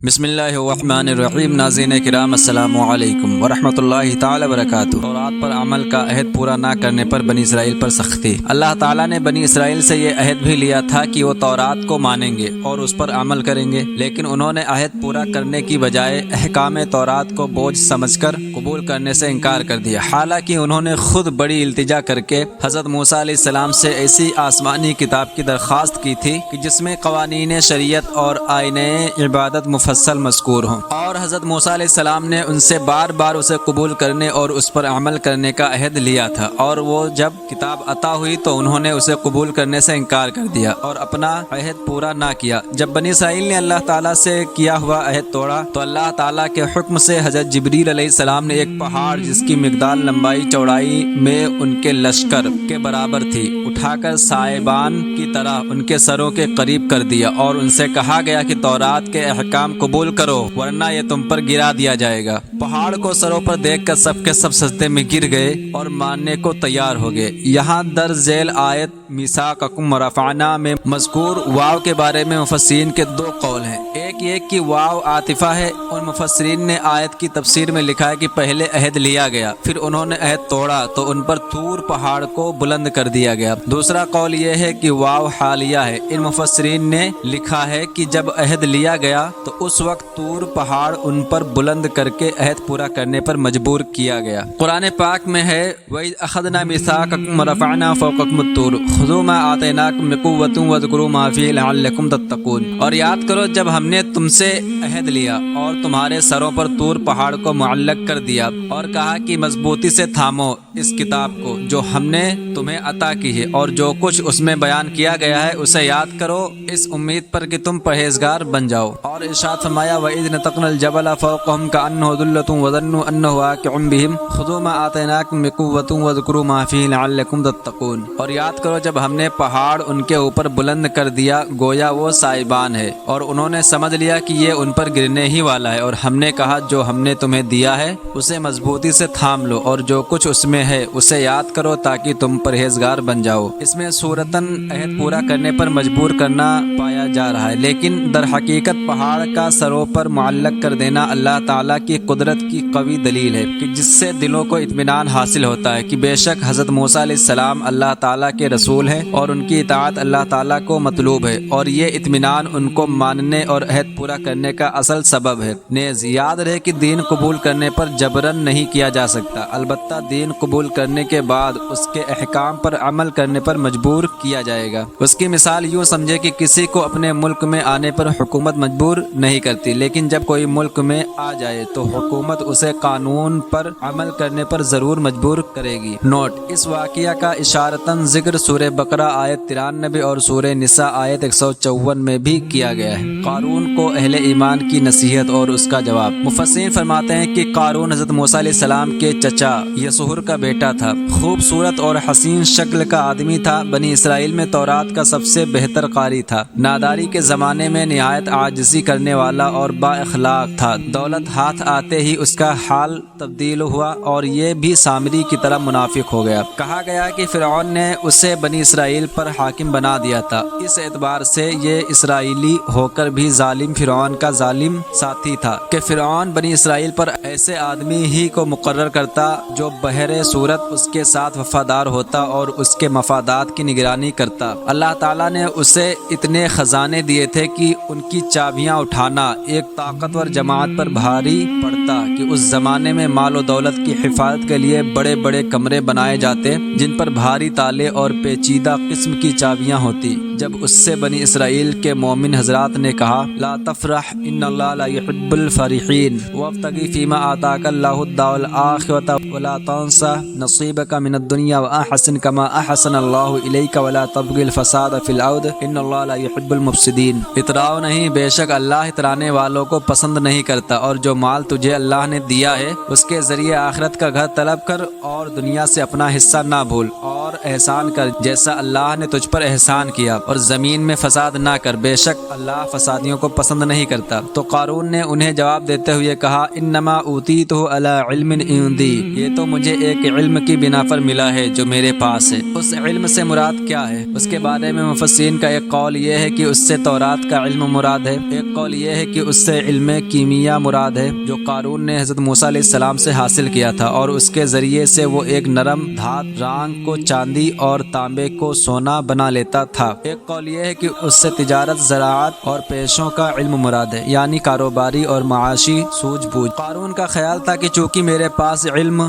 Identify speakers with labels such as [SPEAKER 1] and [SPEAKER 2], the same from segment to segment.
[SPEAKER 1] بسم اللہ الرحمن الرحیم۔ ناظرین کرام السلام علیکم ورحمۃ اللہ تعالی وبرکاتہ۔ تورات پر عمل کا عہد پورا نہ کرنے پر بنی اسرائیل پر سختی۔ اللہ تعالیٰ نے بنی اسرائیل سے یہ عہد بھی لیا تھا کہ وہ تورات کو مانیں گے اور اس پر عمل کریں گے، لیکن انہوں نے عہد پورا کرنے کی بجائے احکام تورات کو بوجھ سمجھ کر قبول کرنے سے انکار کر دیا، حالانکہ انہوں نے خود بڑی التجا کر کے حضرت موسیٰ علیہ السلام سے ایسی آسمانی کتاب کی درخواست کی تھی کہ جس میں قوانین شریعت اور آئین عبادت مفصل مذکور ہوں، اور حضرت موسیٰ علیہ السلام نے ان سے بار بار اسے قبول کرنے اور اس پر عمل کرنے کا عہد لیا تھا، اور وہ جب کتاب عطا ہوئی تو انہوں نے اسے قبول کرنے سے انکار کر دیا اور اپنا عہد پورا نہ کیا۔ جب بنی اسرائیل نے اللہ تعالیٰ سے کیا ہوا عہد توڑا تو اللہ تعالیٰ کے حکم سے حضرت جبریل علیہ السلام نے ایک پہاڑ جس کی مقدار لمبائی چوڑائی میں ان کے لشکر کے برابر تھی اٹھا کر سائبان کی طرح ان کے سروں کے قریب کر دیا، اور ان سے کہا گیا کہ تورات کے احکام قبول کرو ورنہ یہ تم پر گرا دیا جائے گا۔ پہاڑ کو سروں پر دیکھ کر سب کے سب سجدے میں گر گئے اور ماننے کو تیار ہو گئے۔ یہاں در ذیل آیت میثاقکم ورفعنا میں مذکور واو کے بارے میں مفسرین کے دو قول ہیں، ایک یہ کہ واو عاطفہ ہے، اور مفسرین نے آیت کی تفسیر میں لکھا ہے کہ پہلے عہد لیا گیا پھر انہوں نے عہد توڑا تو ان پر طور پہاڑ کو بلند کر دیا گیا۔ دوسرا قول یہ ہے کہ واو حالیہ ہے، ان مفسرین نے لکھا ہے کہ جب عہد لیا گیا تو اس وقت طور پہاڑ ان پر بلند کر کے عہد پورا کرنے پر مجبور کیا گیا۔ قرآن پاک میں ہے وَإِذْ أَخَذْنَا مِيثَاقَكُمْ وَرَفَعْنَا فَوْقَكُمُ الطُّورَ خُذُوا مَا آتَيْنَاكُمْ بِقُوَّةٍ وَاذْكُرُوا مَا فِيهِ لَعَلَّكُمْ تَتَّقُونَ، اور یاد کرو جب ہم نے تم سے عہد لیا اور تمہارے سروں پر طور پہاڑ کو معلق کر دیا اور کہا کہ مضبوطی سے تھامو اس کتاب کو جو ہم نے تمہیں عطا کی ہے، اور جو کچھ اس میں بیان کیا گیا ہے اسے یاد کرو اس امید پر کہ تم پرہیزگار بن جاؤ۔ اور ارشاد فرمایا وَإِذْ نَتَقْنَا الْجَبَلَ فَوْقَهُمْ كَأَنَّهُ ظُلَّةٌ وَظَنُّوا أَنَّهُ وَاقِعٌ بِهِمْ خُذُوا مَا آتَيْنَاكُمْ بِقُوَّةٍ وَاذْكُرُوا مَا فِيهِ لَعَلَّكُمْ تَتَّقُونَ، اور یاد کرو جب ہم نے پہاڑ ان کے اوپر بلند کر دیا گویا وہ سائبان ہے، اور انہوں نے سمجھ لیا کہ یہ ان پر گرنے ہی والا ہے، اور ہم نے کہا جو ہم نے تمہیں دیا ہے اسے مضبوطی سے تھام لو اور جو کچھ اس میں ہے اسے یاد کرو تاکہ تم پرہیزگار بن جاؤ۔ اس میں صورتاً عہد پورا کرنے پر مجبور کرنا پایا جا رہا ہے، لیکن در حقیقت پہاڑ کا سروں پر معلق کر دینا اللہ تعالیٰ کی قدرت کی قوی دلیل ہے کہ جس سے دلوں کو اطمینان حاصل ہوتا ہے کہ بے شک حضرت موسیٰ علیہ السلام اللہ تعالیٰ کے رسول ہیں اور ان کی اطاعت اللہ تعالیٰ کو مطلوب ہے، اور یہ اطمینان ان کو ماننے اور عہد پورا کرنے کا اصل سبب ہے۔ نیز یاد رہے کہ دین قبول کرنے پر جبراً نہیں کیا جا سکتا، البتہ دین قبول کرنے کے بعد اس کے احکام پر عمل کرنے پر مجبور کیا جائے گا۔ اس کی مثال یوں سمجھے کہ کسی کو اپنے ملک میں آنے پر حکومت مجبور نہیں کرتی، لیکن جب کوئی ملک میں آ جائے تو حکومت اسے قانون پر عمل کرنے پر ضرور مجبور کرے گی۔ نوٹ: اس واقعہ کا اشارتاً ذکر سورہ بقرہ آیت 93 اور سورہ نساء آیت 154 میں بھی کیا گیا ہے۔ قارون کو اہل ایمان کی نصیحت اور اس کا جواب۔ مفسرین فرماتے ہیں کہ قارون حضرت موسیٰ علیہ السلام کے چچا یسہر کا بیٹا تھا، خوبصورت اور حسین شکل کا آدمی تھا، بنی اسرائیل میں تورات کا سب سے بہتر قاری تھا، ناداری کے زمانے میں نہایت عاجزی کرنے والا اور با اخلاق تھا۔ دولت ہاتھ آتے ہی اس کا حال تبدیل ہوا اور یہ بھی سامری کی طرح منافق ہو گیا۔ کہا گیا کہ فرعون نے اسے بنی اسرائیل پر حاکم بنا دیا تھا، اس اعتبار سے یہ اسرائیلی ہو کر بھی ظالم فرعون کا ظالم ساتھی تھا کہ فرعون بنی اسرائیل پر ایسے آدمی ہی کو مقرر کرتا جو بہر صورت اس کے ساتھ وفادار ہوتا اور اس کے مفادات کی نگرانی کرتا۔ اللہ تعالیٰ نے اسے اتنے خزانے دیے تھے کہ ان کی چابیاں اٹھانا ایک طاقتور جماعت پر بھاری پڑتا کہ اس زمانے میں مال و دولت کی حفاظت کے لیے بڑے بڑے کمرے بنائے جاتے جن پر بھاری تالے اور پیچیدہ قسم کی چابیاں ہوتی۔ جب اس سے بنی اسرائیل کے مومن حضرات نے کہا لا تفرح ان اللہ لا يحب الفرحین وابتغ فیما آتاک اللہ الدار الآخرۃ ولا تنس نصیبک من الدنیا واحسن کما احسن اللہ الیک ولا تبغ الفساد فی الارض ان اللہ لا يحب المفسدین۔ اتراؤ نہیں، بے شک اللہ اترانے والوں کو پسند نہیں کرتا، اور جو مال تجھے اللہ نے دیا ہے اس کے ذریعے آخرت کا گھر طلب کر اور دنیا سے اپنا حصہ نہ بھول، اور اور احسان کر جیسا اللہ نے تجھ پر احسان کیا، اور زمین میں فساد نہ کر، بے شک اللہ فسادیوں کو پسند نہیں کرتا۔ تو قارون نے انہیں جواب دیتے ہوئے کہا انما اوتیتہ علی علم عندی، یہ تو مجھے ایک علم کی بنا پر ملا ہے جو میرے پاس ہے۔ اس علم سے مراد کیا ہے؟ اس کے بارے میں مفسرین کا ایک قول یہ ہے کہ اس سے تورات کا علم مراد ہے، ایک قول یہ ہے کہ اس سے علم کیمیا مراد ہے جو قارون نے حضرت موسیٰ علیہ السلام سے حاصل کیا تھا، اور اس کے ذریعے سے وہ ایک نرم دھات رانگ کو چاندی اور تانبے کو سونا بنا لیتا تھا۔ ایک قول یہ ہے کہ اس سے تجارت، زراعت اور پیشوں کا علم مراد ہے، یعنی کاروباری اور معاشی سوجھ بوجھ۔ قارون کا خیال تھا کہ چونکہ میرے پاس علم،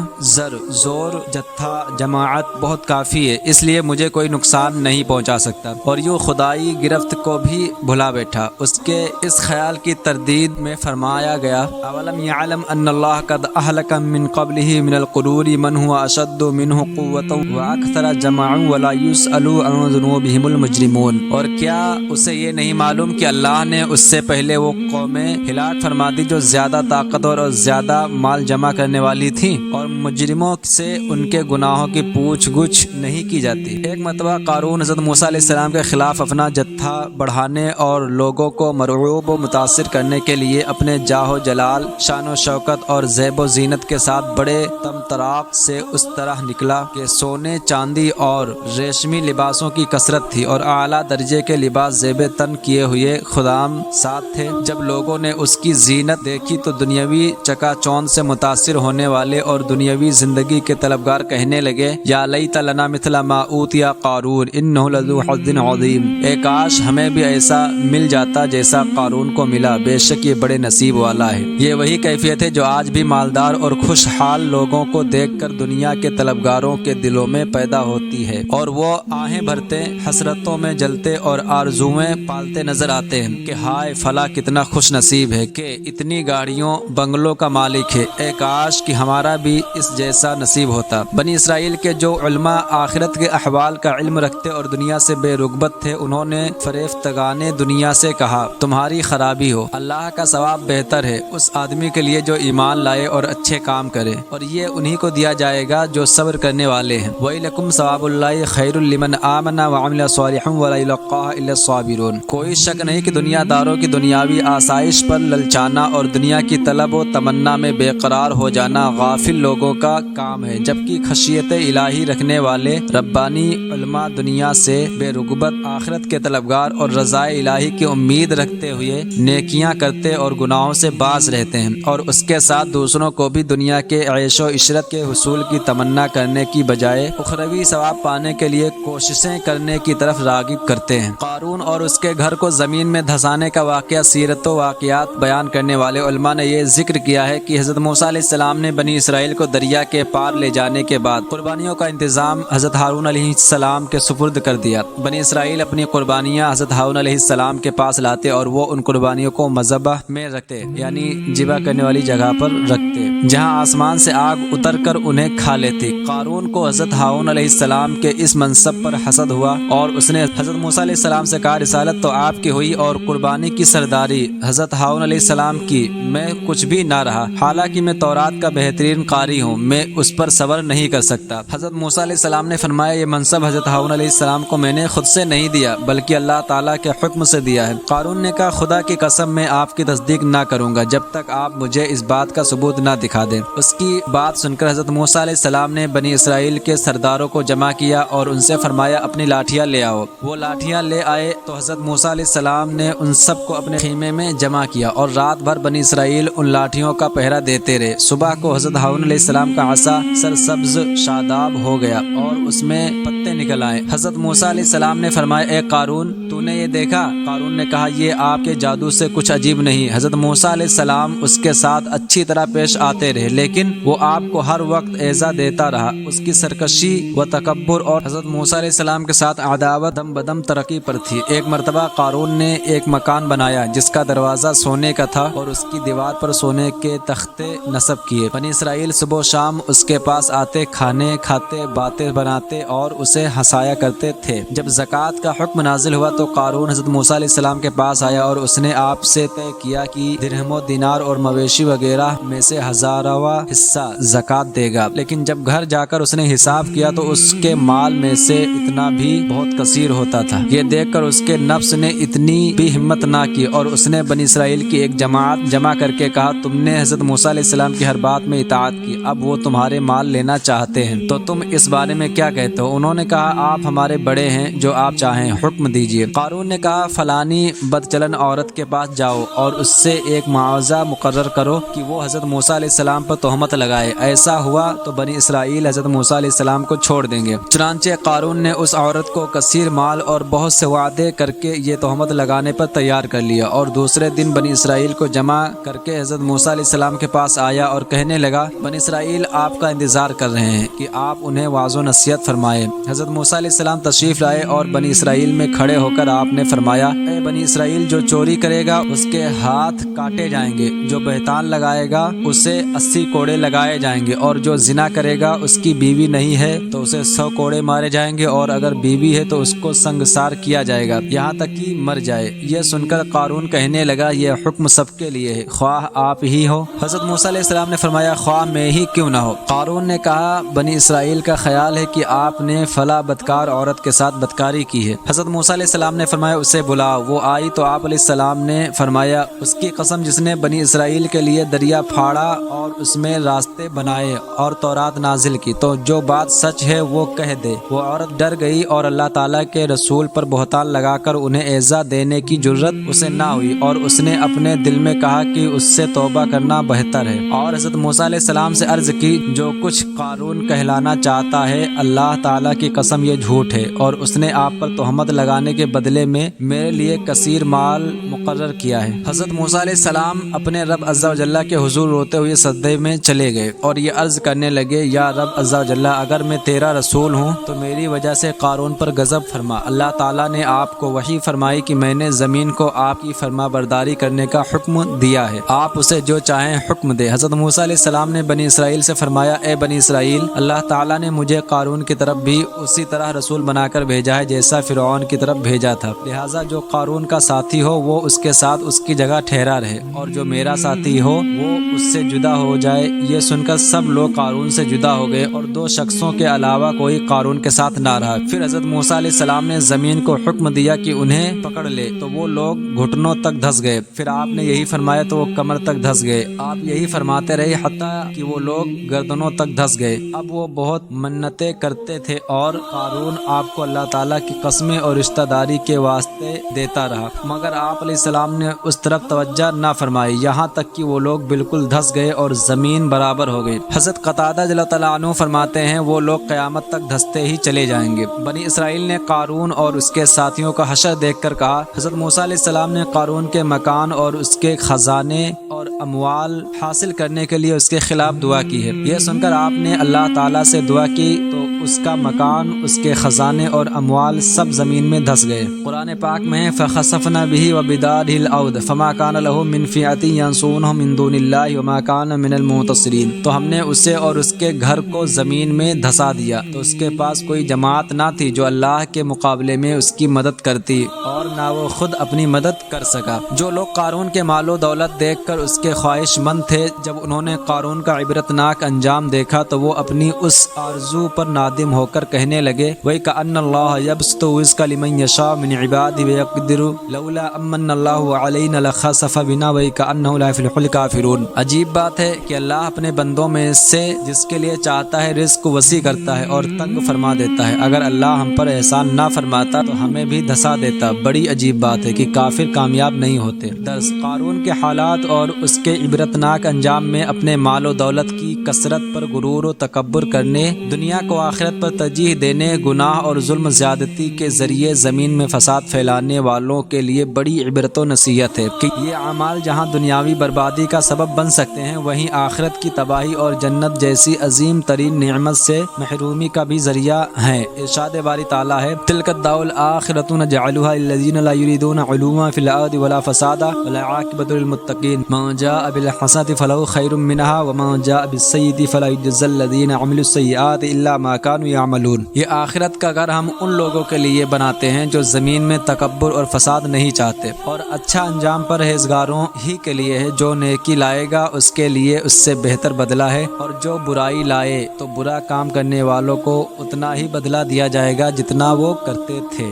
[SPEAKER 1] زور، جتھا، جماعت بہت کافی ہے، اس لیے مجھے کوئی نقصان نہیں پہنچا سکتا، اور یوں خدائی گرفت کو بھی بھلا بیٹھا۔ اس کے اس خیال کی تردید میں فرمایا گیا اولم یعلم ان اللہ قد اہلک من قبلہ من القرون من هو اشد منہ قوۃ واکثر جمعا ولا یسأل عن ذنوبہم المجرمون، اور کیا اسے یہ نہیں معلوم کہ اللہ نے اس سے پہلے وہ قومیں ہلاک فرما دی جو زیادہ طاقتور اور زیادہ مال جمع کرنے والی تھیں، اور مجرموں سے ان کے گناہوں کی پوچھ گچھ نہیں کی جاتی۔ ایک مرتبہ قارون حضرت موسیٰ علیہ السلام کے خلاف اپنا جتھا بڑھانے اور لوگوں کو مرعوب و متاثر کرنے کے لیے اپنے جاہ و جلال، شان و شوکت اور زیب و زینت کے ساتھ بڑے طمطراق سے اس طرح نکلا کہ سونے، چاندی اور ریشمی لباسوں کی کثرت تھی، اور اعلیٰ درجے کے لباس زیب تن کیے ہوئے خدام ساتھ تھے۔ جب لوگوں نے اس کی زینت دیکھی تو دنیاوی چکا چوند سے متاثر ہونے والے اور دنیاوی زندگی کے طلبگار کہنے لگے یا لیت لنا مثل ما اوتی قارون انہ لذو حظ عظیم، اے کاش ہمیں بھی ایسا مل جاتا جیسا قارون کو ملا، بے شک یہ بڑے نصیب والا ہے۔ یہ وہی کیفیت ہے جو آج بھی مالدار اور خوشحال لوگوں کو دیکھ کر دنیا کے طلبگاروں کے دلوں میں پیدا ہوتی ہے، اور وہ آہیں بھرتے، حسرتوں میں جلتے اور آرزویں پالتے نظر آتے ہیں کہ ہائے فلاں کتنا خوش نصیب ہے کہ اتنی گاڑیوں بنگلوں کا مالک ہے، اے کاش کہ ہمارا بھی اس جیسا نصیب ہوتا۔ بنی اسرائیل کے جو علماء آخرت کے احوال کا علم رکھتے اور دنیا سے بے رغبت تھے، انہوں نے فریفتگان دنیا سے کہا تمہاری خرابی ہو، اللہ کا ثواب بہتر ہے اس آدمی کے لیے جو ایمان لائے اور اچھے کام کرے، اور یہ انہی کو دیا جائے گا جو صبر کرنے والے ہیں۔ وَإِلَكُمْ ثَوَابُ اللَّهِ خَيْرٌ لِمَنْ آمَنَ وَعَمِلَ صَالِحًا وَلَا يُلَقَّاهَا إِلَّا الصَّابِرُونَ۔ کوئی شک نہیں کہ دنیا داروں کی دنیاوی آسائش پر للچانا اور دنیا کی طلب و تمنا میں بے قرار ہو جانا غافل لوگوں کا کام ہے، جبکہ خشیت الہی رکھنے والے ربانی علماء دنیا سے بے رغبت، آخرت کے طلبگار اور رضائے الہی کی امید رکھتے ہوئے نیکیاں کرتے اور گناہوں سے باز رہتے ہیں، اور اس کے ساتھ دوسروں کو بھی دنیا کے عیش و عشرت کے حصول کی تمنا کرنے کی بجائے اخروی ثواب پانے کے لیے کوششیں کرنے کی طرف راغب کرتے ہیں۔ قارون اور اس کے گھر کو زمین میں دھسانے کا واقعہ سیرت و واقعات بیان کرنے والے علماء نے یہ ذکر کیا ہے کہ حضرت موسیٰ علیہ السلام نے بنی اسرائیل کو دریا کے پار لے جانے کے بعد قربانیوں کا انتظام حضرت ہارون علیہ السلام کے سپرد کر دیا۔ بنی اسرائیل اپنی قربانیاں حضرت ہارون علیہ السلام کے پاس لاتے اور وہ ان قربانیوں کو مذبح میں رکھتے، یعنی ذبح کرنے والی جگہ پر رکھتے جہاں آسمان سے آگ اتر کر انہیں کھا لیتی۔ قارون کو حضرت ہارون علیہ السلام کے اس منصب پر حسد ہوا اور اس نے حضرت موسیٰ علیہ السلام سے کہا رسالت تو آپ کی ہوئی اور قربانی کی سرداری حضرت ہارون علیہ السلام کی، میں کچھ بھی نہ رہا، حالانکہ میں تورات کا بہترین قاری ہوں، میں اس پر صبر نہیں کر سکتا۔ حضرت موسیٰ علیہ السلام نے فرمایا یہ منصب حضرت ہارون علیہ السلام کو میں نے خود سے نہیں دیا بلکہ اللہ تعالیٰ کے حکم سے دیا ہے۔ قارون نے کہا خدا کی قسم میں آپ کی تصدیق نہ کروں گا جب تک آپ مجھے اس بات کا ثبوت نہ دکھا دیں۔ اس کی بات سن کر حضرت موسیٰ علیہ السلام نے بنی اسرائیل کے سرداروں کو جمع کیا اور ان سے فرمایا اپنی لاٹھیاں لے آؤ۔ وہ لاٹھیاں لے آئے تو حضرت موسیٰ علیہ السلام نے ان سب کو اپنے خیمے میں جمع کیا اور رات بھر بنی اسرائیل ان لاٹھیوں کا پہرا دیتے رہے۔ صبح کو حضرت ہارون علیہ السلام کا عصا سرسبز شاداب ہو گیا اور اس میں پتے نکل آئے۔ حضرت موسیٰ علیہ السلام نے فرمایا اے قارون تو نے یہ دیکھا؟ قارون نے کہا یہ آپ کے جادو سے کچھ عجیب نہیں۔ حضرت موسیٰ علیہ السلام اس کے ساتھ اچھی طرح پیش آتے رہے لیکن وہ آپ کو ہر وقت ایذا دیتا رہا۔ اس کی سرکشی و تکبر اور حضرت موسیٰ علیہ السلام کے ساتھ عداوت دم بدم ترقی پر تھی۔ ایک مرتبہ قارون نے ایک مکان بنایا جس کا دروازہ سونے کا تھا اور اس کی دیوار پر سونے کے تختے نصب کیے۔ بنی اسرائیل صبح و شام اس کے پاس آتے، کھانے کھاتے، باتیں بناتے اور اسے ہنسایا کرتے تھے۔ جب زکوٰۃ کا حکم نازل ہوا تو قارون حضرت موسیٰ علیہ السلام کے پاس آیا اور اس نے آپ سے طے کیا کہ درہم و دینار اور مویشی وغیرہ میں سے 1000واں حصہ زکوٰۃ دے گا، لیکن جب گھر جا کر اس نے حساب کیا تو اس کے مال میں سے اتنا بھی بہت کثیر ہوتا تھا۔ یہ دیکھ کر اس کے نفس نے اتنی بھی ہمت نہ کی اور اس نے بنی اسرائیل کی ایک جماعت جمع کر کے کہا، تم نے حضرت موسیٰ علیہ السلام کی ہر بات میں اطاعت کی، اب وہ تمہارے مال لینا چاہتے ہیں تو تم اس بارے میں کیا کہتے ہو؟ انہوں نے کہا، آپ ہمارے بڑے ہیں، جو آپ چاہیں حکم دیجیے۔ قارون نے کہا، فلانی بدچلن عورت کے پاس جاؤ اور اس سے ایک معاوضہ مقرر کرو کہ وہ حضرت موسیٰ علیہ السلام پر تہمت لگائے، ایسا ہوا تو بنی اسرائیل حضرت موسیٰ علیہ السلام کو چھوڑ دیں گے۔ چنانچہ قارون نے اس عورت کو کثیر مال اور بہت سے وعدے کر کے یہ تہمت لگانے پر تیار کر لیا، اور دوسرے دن بنی اسرائیل کو جمع کر کے حضرت موسیٰ علیہ السلام کے پاس آیا اور کہنے لگا، بنی اسرائیل آپ کا انتظار کر رہے ہیں کہ آپ انہیں واعظ و نصیحت فرمائے۔ حضرت موسیٰ علیہ السلام تشریف لائے اور بنی اسرائیل میں کھڑے ہو کر آپ نے فرمایا، اے بنی اسرائیل، جو چوری کرے گا اس کے ہاتھ کاٹے جائیں گے، جو بہتان لگائے گا اسے 80 کوڑے لگائے جائیں گے، اور جو زنا کرے گا اس کی بیوی نہیں ہے تو اسے 100 کوڑے مارے جائیں گے، اور اگر بیوی ہے تو اس کو سنگسار کیا جائے گا یہاں تک کہ مر جائے۔ یہ سن کر قارون کہنے لگا، یہ حکم سب کے لیے ہے، خواہ آپ ہی ہو۔ حضرت موسیٰ علیہ السلام نے فرمایا، خواہ میں ہی کیوں نہ ہو۔ قارون نے کہا، بنی اسرائیل کا خیال ہے کہ آپ نے فلاں بدکار عورت کے ساتھ بدکاری کی ہے۔ حضرت موسیٰ علیہ السلام نے فرمایا، اسے بلاؤ۔ وہ آئی تو آپ علیہ السلام نے فرمایا، اس کی قسم جس نے بنی اسرائیل کے لیے دریا پھاڑا اور اس میں راستے بنائے اور تورات نازل کی، تو جو بات سچ ہے وہ کہہ دے۔ وہ عورت ڈر گئی اور اللہ تعالیٰ کے رسول پر بہتان لگا کر انہیں ایذا دینے کی جرت اسے نہ ہوئی، اور اس نے اپنے دل میں کہا کہ اس سے توبہ کرنا بہتر ہے، اور حضرت موسیٰ علیہ السلام سے عرض کی، جو کچھ قارون کہلانا چاہتا ہے اللہ تعالیٰ کی قسم یہ جھوٹ ہے، اور اس نے آپ پر تہمت لگانے کے بدلے میں میرے لیے کثیر مال مقرر کیا ہے۔ حضرت موسیٰ علیہ السلام اپنے رب عز و جل کے حضور روتے ہوئے سجدے میں چلے گئے اور یہ عرض کرنے لگے، یا رب عز و جل، اگر میں تیرا رسول ہوں تو میری وجہ سے قارون پر غضب فرما۔ اللہ تعالیٰ نے آپ کو وحی فرمائی کہ میں نے زمین کو آپ کی فرما برداری کرنے کا حکم دیا ہے، آپ اسے جو چاہیں حکم دے۔ حضرت موسیٰ علیہ السلام نے بنی اسرائیل سے فرمایا، اے بنی اسرائیل، اللہ تعالیٰ نے مجھے قارون کی طرف بھی اسی طرح رسول بنا کر بھیجا ہے جیسا فرعون کی طرف بھیجا تھا، لہٰذا جو قارون کا ساتھی ہو وہ اس کے ساتھ اس کی جگہ ٹھہرا رہے، اور جو میرا ساتھی ہو وہ اس سے جدا ہو جائے۔ یہ سن کر سب لوگ قارون سے جدا ہو گئے اور 2 شخصوں کے علاوہ کوئی قارون کے ساتھ نہ رہا۔ پھر حضرت موسیٰ علیہ السلام نے زمین کو حکم دیا کہ انہیں پکڑ لے، تو وہ لوگ گھٹنوں تک دھس گئے۔ پھر آپ نے یہی فرمایا تو وہ کمر تک دھس گئے۔ آپ یہی فرماتے رہے حتیٰ کہ وہ لوگ گردنوں تک دھس گئے۔ اب وہ بہت منتیں کرتے تھے اور قارون آپ کو اللہ تعالیٰ کی قسمیں اور رشتہ داری کے واسطے دیتا رہا، مگر آپ علیہ السلام نے اس طرف توجہ نہ فرمائی، یہاں تک کہ وہ لوگ بالکل دھس گئے اور زمین برابر ہو گئی۔ حضرت قتادہ رضی اللہ عنہ فرماتے ہیں، وہ لوگ قیامت تک دھستے ہی چلے جائیں گے۔ بنی اسرائیل نے قارون اور اس کے ساتھیوں کا حشر دیکھ کر کہا، حضرت موسیٰ علیہ السلام نے قارون کے مکان اور اس کے خزانے اور اموال حاصل کرنے کے لیے اس کے خلاف دعا کی ہے۔ یہ سن کر آپ نے اللہ تعالیٰ سے دعا کی تو اس کا مکان، اس کے خزانے اور اموال سب زمین میں دھس گئے۔ قرآن پاک میں فَخَسَفْنَا بِهِ وَبِدَارِهِ الْأَرْضَ فَمَا كَانَ لَهُ مِنْ فِئَةٍ يَنْصُرُونَهُ مِنْ دُونِ اللَّهِ وَمَا كَانَ مِنَ الْمُنتَصِرِينَ، تو ہم نے اسے اور اس کے گھر کو زمین میں دھسا دیا، تو اس کے پاس کوئی جماعت نہ تھی جو اللہ کے مقابلے میں اس کی مدد کرتی، اور نہ وہ خود اپنی مدد کر سکا۔ جو لوگ قارون کے مال و دولت دیکھ کر اس کے خواہش مند تھے، جب انہوں نے قارون کا عبرتناک انجام دیکھا تو وہ اپنی اس آرزو پر نادم ہو کر کہنے لگے، وَيْكَأَنَّ اللَّهَ يَبْسُطُ الرِّزْقَ لِمَن يَشَاءُ مِنْ عِبَادِهِ وَيَقْدِرُ لَوْلَا أَمَّنَّ اللَّهُ عَلَيْنَا لَخَسَفَ بِنَا وَيْكَأَنَّهُ لَا يُفْلِحُ الْكَافِرُونَ۔ عجیب بات ہے کہ اللہ اپنے بندوں میں سے جس کے لیے چاہتا ہے رزق کو وسیع کرتا ہے اور تنگ فرما دیتا ہے۔ اگر اللہ ہم پر احسان نہ فرماتا تو ہمیں بھی دھسا دیتا۔ بڑی عجیب بات ہے کہ کافر کامیاب نہیں ہوتے۔ درس: قارون کے حالات اور اس کے عبرتناک انجام میں اپنے مال و دولت کی کثرت پر غرور و تکبر کرنے، دنیا کو آخرت پر ترجیح دینے، گناہ اور ظلم زیادتی کے ذریعے زمین میں فساد پھیلانے والوں کے لیے بڑی عبرت و نصیحت ہے کہ یہ اعمال جہاں دنیاوی بربادی کا سبب بن سکتے ہیں، وہیں آخرت کی تباہی اور جنت جیسی عظیم ترین نعمت سے محرومی کا بھی ذریعہ ہیں۔ ارشاد باری تعالیٰ ہے، تلک الدار الآخرۃ نجعلها للذین لا یریدون علوا فی الارض ولا فسادا والعاقبۃ للمتقین من جاء بالحسنۃ فلہ خیر منہا ومن جاء بالسیئۃ فلا یجزی الذین عملوا السیئات الا ما كانوا یعملون۔ یہ آخرت کا گھر ہم ان لوگوں کے لیے بناتے ہیں جو زمین میں تکبر اور فساد نہیں چاہتے، اور اچھا انجام پرہیزگاروں ہی کے لیے ہے۔ جو نیکی لائے گا اس کے لیے اس سے بہتر بدلہ ہے، اور جو برائی لائے تو برا کام کرنے والوں کو اتنا ہی بدلہ دیا جائے گا جتنا وہ کرتے تھے۔